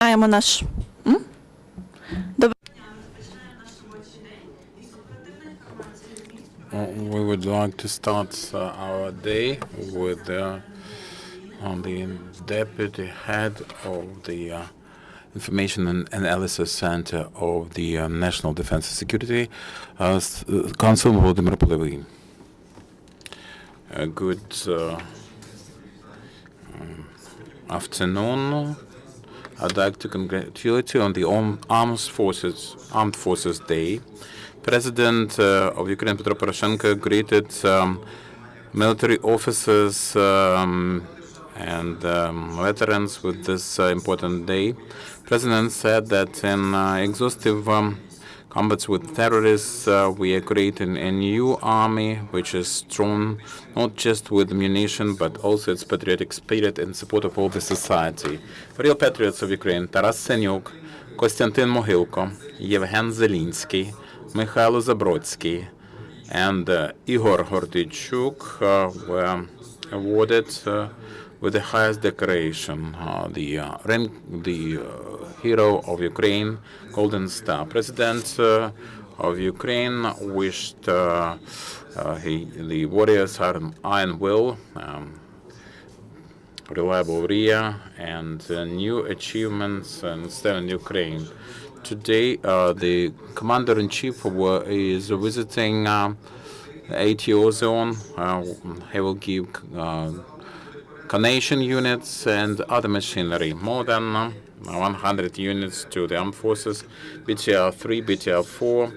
Маємо наш. We would like to start our day with the deputy head of the Information and Analysis Center of the National Defense and Security Council, Volodymyr Polyoviy. Good afternoon. I'd like to congratulate you on the Armed Forces Day. President of Ukraine Petro Poroshenko greeted military officers and veterans with this important day. President said that in exhaustive combats with terrorists, we are creating a new army which is strong not just with ammunition but also its patriotic spirit in support of all the society. Real patriots of Ukraine: Taras Senyuk, Kostyantin Mogilko, Yevhen Zelinsky, Mikhailo Zabrodsky, and Igor Hortychuk were awarded with the highest decoration, the Hero of Ukraine, Golden Star. President of Ukraine wished the warriors iron will, reliable rear, and new achievements and still in Ukraine. Today, the commander-in-chief is visiting ATO zone. He will give carnation units and other machinery, more than 100 units to the armed forces, BTR-3, BTR-4,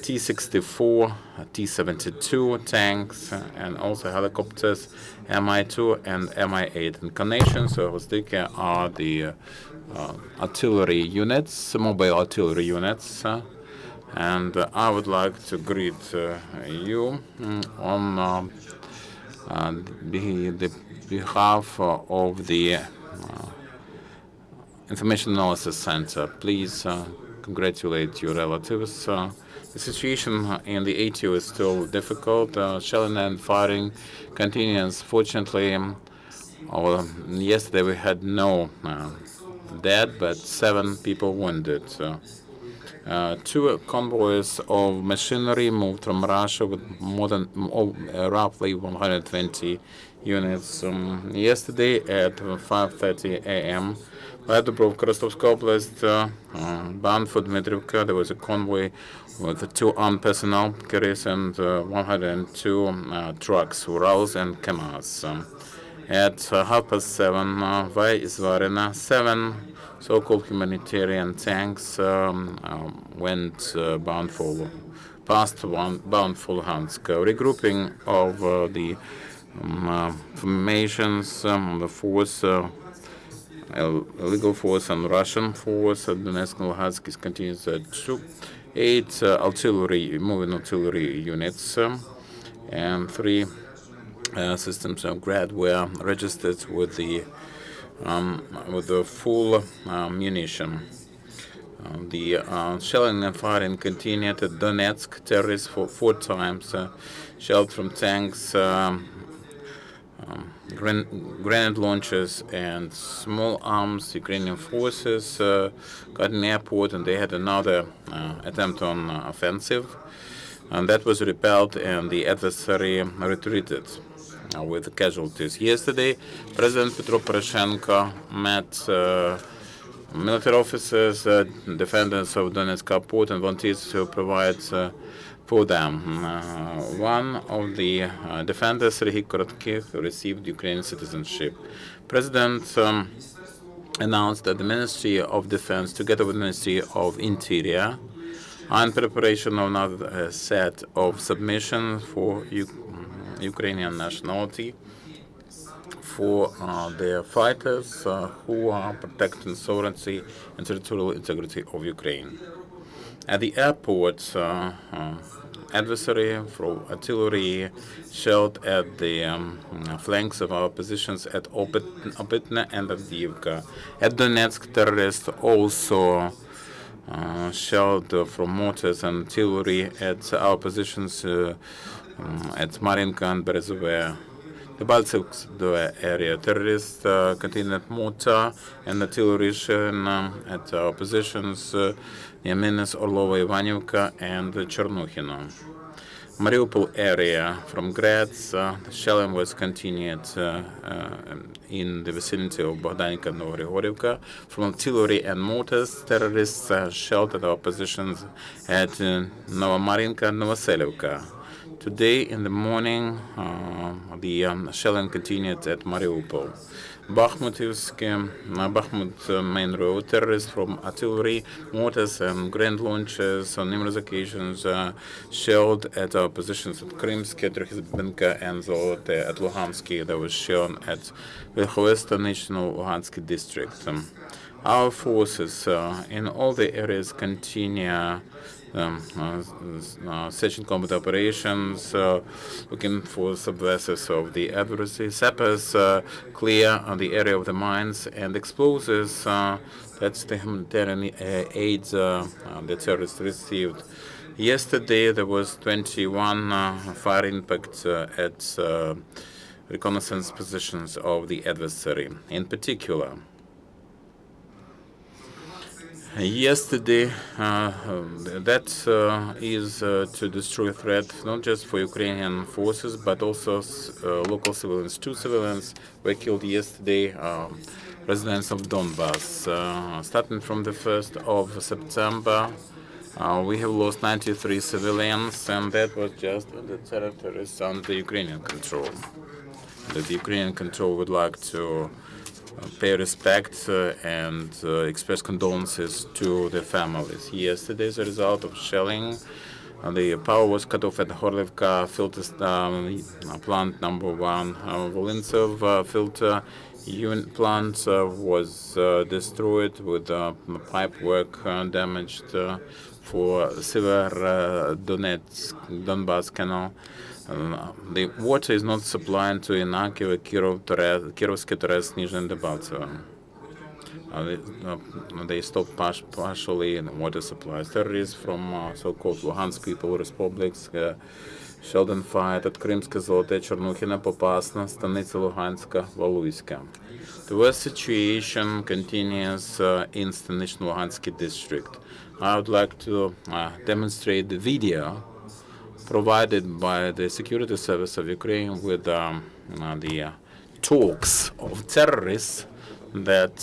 T-64, T-72 tanks, and also helicopters, Mi-2 and Mi-8. And carnations are the artillery units, mobile artillery units, and I would like to greet you on the behalf of the Information Analysis Center. Please congratulate your relatives. The situation in the ATO is still difficult. Shelling and firing continues. Fortunately, yesterday we had no dead, but 7 people wounded. 2 convoys of machinery moved from Russia with more than roughly 120 units. Yesterday at 5:30 a.m., by Dubrovka, Rostovska Oblast, bound for Dmitrivka, there was a convoy with 2 armed personnel carriers and 102 trucks, Urals and Kamaz. At 7:30, via Izvarina, 7 so-called humanitarian tanks went bound for Luhansk. Regrouping of the formations, the force, illegal force and Russian force at Donetsk and Luhansk continues at 8 moving artillery units and 3 systems of Grad were registered with the full munition. The shelling and firing continued at Donetsk. Terrorists for 4 times shelled from tanks, grenade launchers and small arms. Ukrainian forces got an airport and they had another attempt on offensive, and that was repelled and the adversary retreated with casualties. Yesterday, President Petro Poroshenko met military officers, defenders of Donetsk port, and volunteers to provide for them. One of the defenders, Serhiy Korotkov, received Ukrainian citizenship. President announced that the Ministry of Defense, together with the Ministry of Interior, are in preparation of another set of submissions for Ukrainian nationality for the fighters who are protecting sovereignty and territorial integrity of Ukraine. At the airport, adversary from artillery shelled at the flanks of our positions at Opitne and Avdiivka. At Donetsk, terrorists also shelled from mortars and artillery at our positions at Marinka and Berezovaya. The Baltic area. Terrorists continued mortar and artillery shelling at positions near Minsk, Orlova, Ivanivka, and Chernuhino. Mariupol area from Graz, the shelling was continued in the vicinity of Bogdanivka and Novogorivka. From artillery and mortars, terrorists shelled at our positions at Novomarinka and Novoselivka. Today in the morning, the shelling continued at Mariupol. Bakhmut main road, terrorists from artillery, mortars, and grand launchers on numerous occasions shelled at our positions at Krymsk, Trохizbenka, and Zolote at Luhansky. That was shown at Verkhovno Luhansky district. Our forces in all the areas continue search and combat operations, looking for subversives of the adversary. Sappers clear the area of the mines and explosives. That's the humanitarian aid the terrorists received. Yesterday there was 21 fire impact at reconnaissance positions of the adversary. In particular, yesterday, that is to destroy a threat not just for Ukrainian forces, but also local civilians. 2 civilians were killed yesterday, residents of Donbass. Starting from the 1st of September, we have lost 93 civilians, and that was just in the territories under Ukrainian control. The Ukrainian control would like to pay respect and express condolences to the families. Yesterday, as a result of shelling, the power was cut off at Horlivka filter plant number 1. Volintsev filter unit plant was destroyed with pipe work damaged for Donbass canal. The water is not supplied to Inakiv, Kirovsky, Torez, Nizhny Debaltsevo. They stopped partially in water supplies. Terrorists from so-called Luhansk People Republics shelled and fired at Krymska, Zolote, Chernuhina, Popasna, Stanitsa, Luhanska, Valuiska. The worst situation continues in Stanично Luhansky district. I would like to demonstrate the video provided by the Security Service of Ukraine with the talks of terrorists that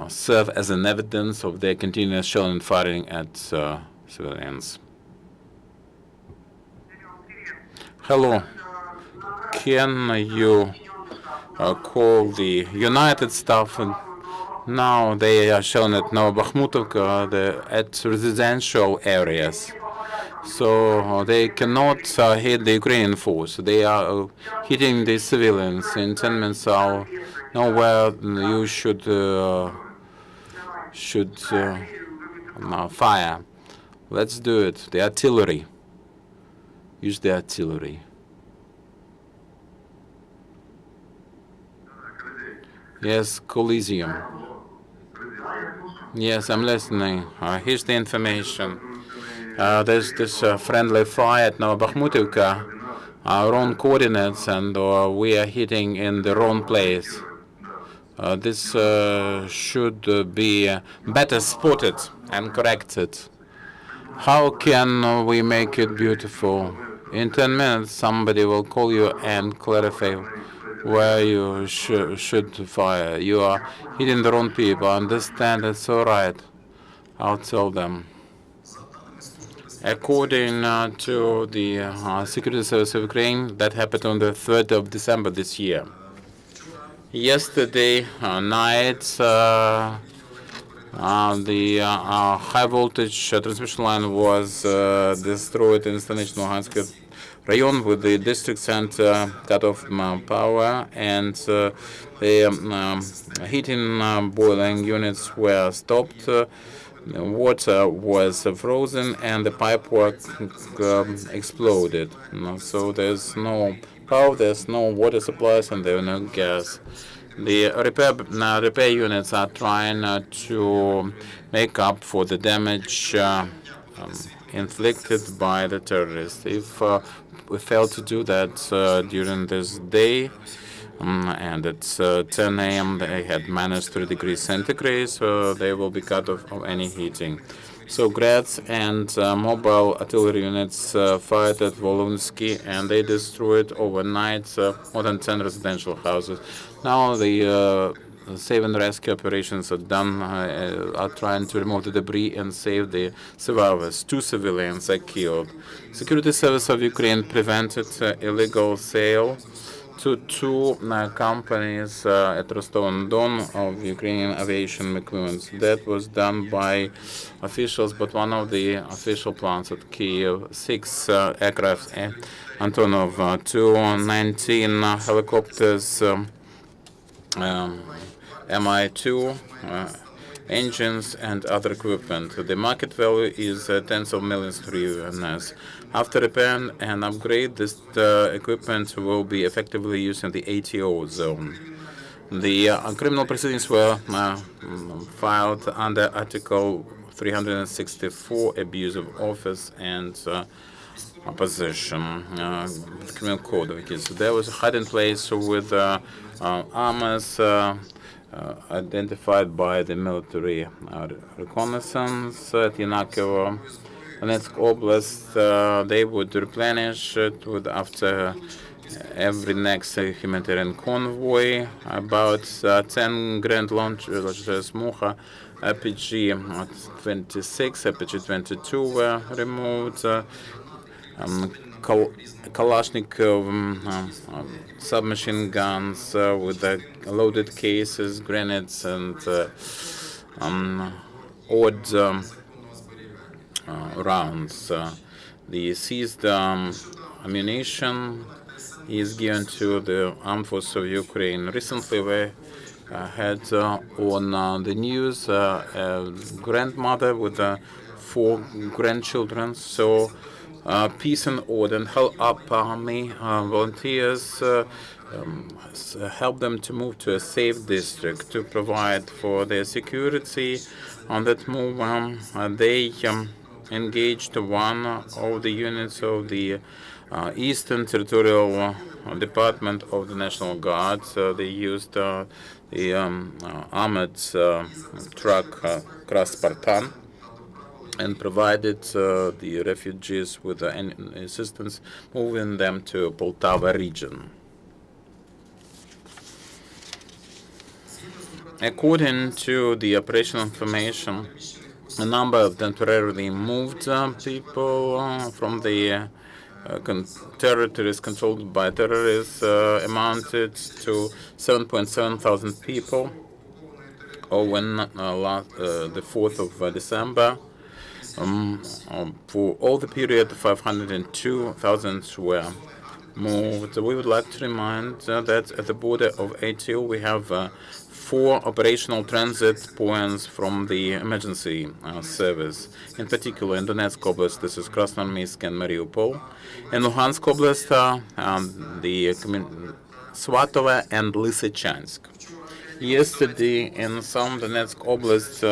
serve as an evidence of their continuous shelling and firing at civilians. Hello, can you call the United Staff? Now they are shelling at Novobakhmutovka at residential areas. So they cannot hit the Ukrainian force. They are hitting the civilians. In 10 minutes, I'll know where you should fire. Let's do it. The artillery. Use the artillery. Yes, Coliseum. Yes, I'm listening. Here's the information. There's this friendly fire at Novobakhmutovka, wrong coordinates, and we are hitting in the wrong place. This should be better spotted and corrected. How can we make it beautiful? In 10 minutes, somebody will call you and clarify where you should fire. You are hitting the wrong people. Understand, it's all right. I'll tell them. According to the Security Service of Ukraine, that happened on the 3rd of December this year. Yesterday night, the high voltage transmission line was destroyed in Stanично Luhansk rayon with the district center cut off power, and the heating boiling units were stopped. The water was frozen and the pipework exploded. So there's no power, there's no water supplies, and there's no gas. The repair units are trying to make up for the damage inflicted by the terrorists. If we fail to do that during this day, and it's 10 a.m., they had minus 3 degrees centigrade, so they will be cut off of any heating. So Graz and mobile artillery units fired at Volodymyr, and they destroyed overnight more than 10 residential houses. Now the save and rescue operations are done, are trying to remove the debris and save the survivors. 2 civilians are killed. Security Service of Ukraine prevented illegal sale to 2 companies at Rostov-on-Don of Ukrainian aviation equipment. That was done by officials, but one of the official plants at Kiev, 6 aircraft Antonov, 219 helicopters, Mi-2 engines and other equipment. The market value is tens of millions of hryvnias. After repair and upgrade, this equipment will be effectively used in the ATO zone. The criminal proceedings were filed under Article 364, abuse of office and possession, criminal code. Because there was a hiding place with armors identified by the military reconnaissance at Yanakovo, Donetsk Oblast. They would replenish it with after every next humanitarian convoy. About 10 grand launchers, Muha, RPG-26, RPG-22 were removed. Kalashnikov submachine guns with loaded cases, grenades, and odd rounds. The seized ammunition is given to the Armed Forces of Ukraine. Recently, we had on the news a grandmother with 4 grandchildren. So peace and order and help up army volunteers help them to move to a safe district to provide for their security. On that move, they engaged one of the units of the Eastern Territorial Department of the National Guard. They used the armored truck Kraspartan and provided the refugees with assistance, moving them to Poltava region. According to the operational information, a number of temporarily moved people from the territories controlled by terrorists amounted to 7.7 thousand people over the 4th of December. For all the period, 502,000 were moved. We would like to remind that at the border of ATO we have 4 operational transit points from the emergency service. In particular, in Donetsk Oblast, this is Krasnoarmeysk and Mariupol. In Luhansk Oblast, the Svatove and Lysychansk. Yesterday, in some Donetsk Oblast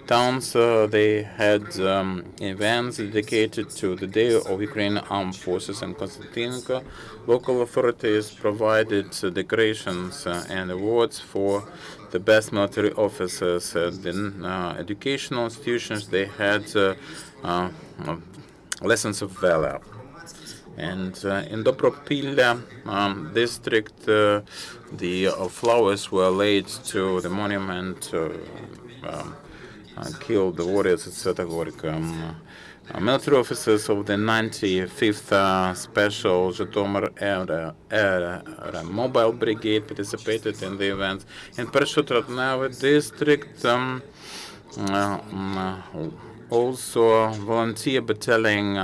towns, they had events dedicated to the Day of Ukrainian Armed Forces in Konstantinka. Local authorities provided decorations and awards for the best military officers. In educational institutions, they had lessons of valor. And in Dobropilya district, the flowers were laid to the monument killed the warriors at Svetogorsk. Military officers of the 95th Special Zhytomyr Air Mobile Brigade participated in the events. In Pershotrotnava district, also volunteer battalion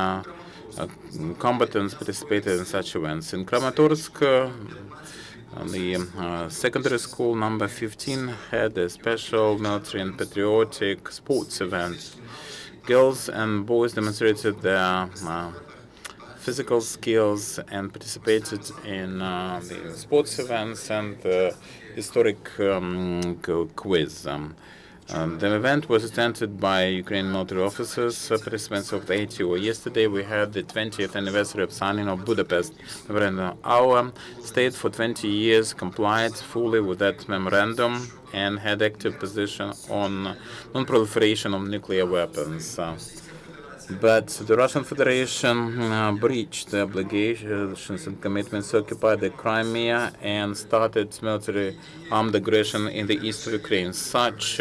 combatants participated in such events. In Kramatorsk, the secondary school number 15 had a special military and patriotic sports event. Girls and boys demonstrated their physical skills and participated in the sports events and the historic quiz. The event was attended by Ukrainian military officers, participants of the ATO. Yesterday we had the 20th anniversary of signing of Budapest Memorandum. Our state for 20 years complied fully with that memorandum and had active position on non-proliferation of nuclear weapons. But the Russian Federation breached the obligations and commitments to occupy the Crimea and started military armed aggression in the east of Ukraine. Such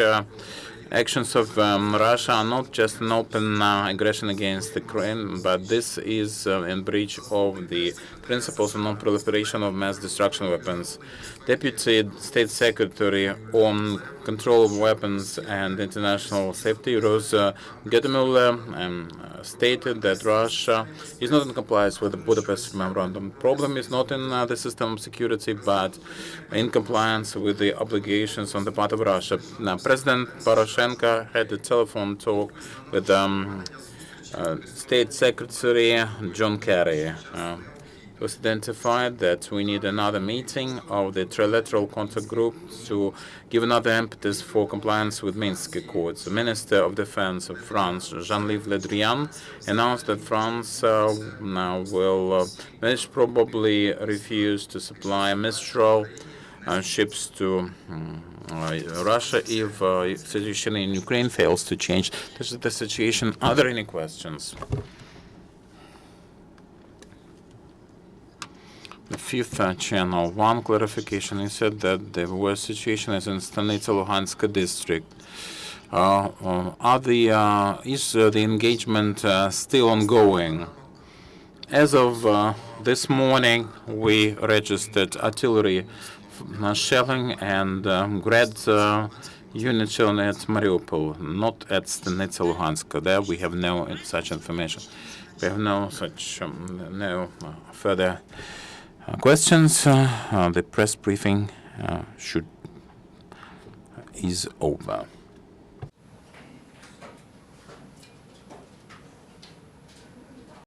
actions of Russia are not just an open aggression against Ukraine, but this is in breach of the principles of non-proliferation of mass destruction weapons. Deputy State Secretary on Control of Weapons and International Safety, Rose Gedemüller, stated that Russia is not in compliance with the Budapest Memorandum. The problem is not in the system of security, but in compliance with the obligations on the part of Russia. Now, President Poroshenko had a telephone talk with State Secretary John Kerry. It was identified that we need another meeting of the trilateral contact group to give another impetus for compliance with Minsk Accords. The Minister of Defense of France, Jean-Yves Le Drian, announced that France now will most probably refuse to supply Mistral ships to Russia if the situation in Ukraine fails to change. This is the situation. Are there any questions? The fifth channel, one clarification. He said that the worst situation is in Stanitsa Luhansk district. Is the engagement still ongoing? As of this morning, we registered artillery shelling and Grad unit shelling at Mariupol, not at Stanitsa Luhansk. There we have no such information. We have no such no further questions. The press briefing is over.